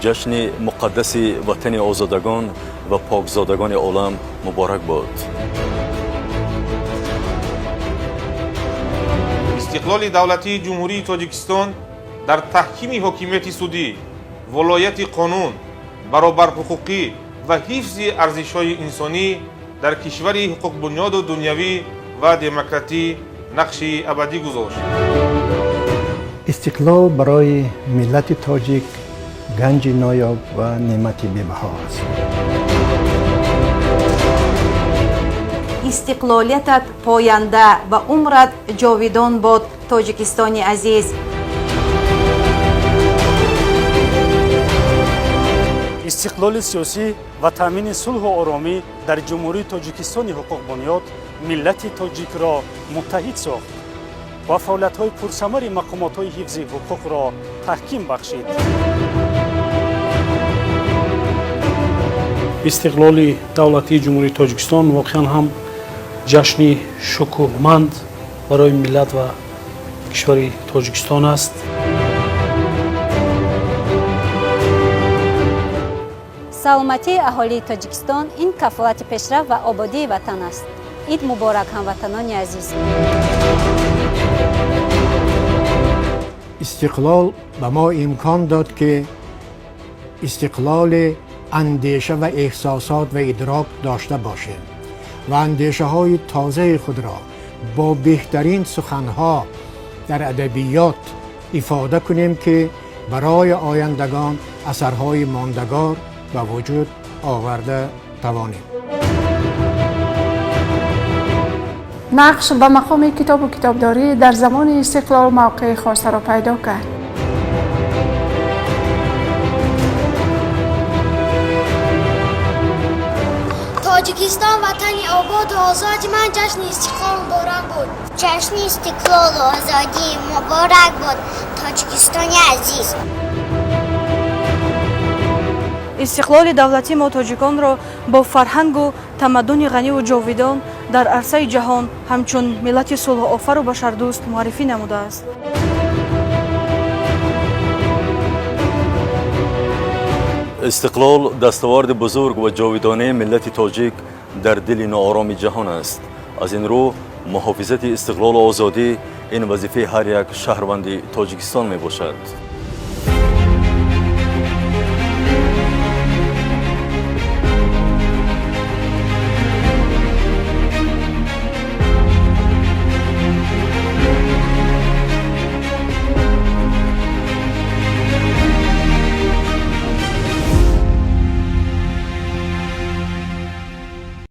جشن مقدس وطن آزادگان و پاکزادگان عالم مبارک باد. استقلال دولتی جمهوری تاجیکستان در تحکیم حاکمیت سودی، ولایت قانون، برابر حقوقی و حفظ ارزش‌های انسانی در کشور حقوق بنیاد و دنیوی و دموکراتی نقش ابدی گذاشت. استقلال برای ملت تاجیک گنج نایاب و نعمت بی‌بها است. استقلالیتت پاینده و عمرت جاویدان باد تاجیکستانی عزیز. استقلال سیاسی و تامین صلح و آرامی در جمهوری تاجیکستان حقوق بنیاد ملت تاجیک را متحد ساخت و فعالیت‌های پرثمر مقامات‌های حفظ حقوق را تحکیم بخشید. استقلال دولتی جمهوری تاجیکستان واقعا هم جشن شکوهمند برای ملت و کشور تاجیکستان است. саломатии аҳолии тоҷикистон ин кафолати пешрафт ва ободии ватан аст. ид муборак ҳамватанони азиз. استقلال به ما امکان داد که استقلال اندیشه و احساسات و ادراک داشته باشیم و اندیشه های تازه خود را با بهترین سخنها در ادبیات افاده کنیم که برای آیندگان اثرهای ماندگار به وجود آورده توانیم. نقش به مقام کتاب و کتابداری در زمان استقلال موقع خاص را پیدا کرد. تاجیکستان وطنی آباد و آزاد من جشن استقلال مبارک بود. جشن استقلال و آزادی مبارک بود تاجیکستانی عزیز. استقلال دولتی ما تاجیکانро با فرهنگ و تمدن غنی و جاویدان در عرصه جهان همچون ملت صلح‌آفر و بشردوست معرفی نموده است. استقلال دستاورد بزرگ و جاویدانه ملت تاجیک در دل ناآرام جهان است. از این رو محافظت استقلال و آزادی این وظیفه هر یک شهروند تاجیکستان می باشد.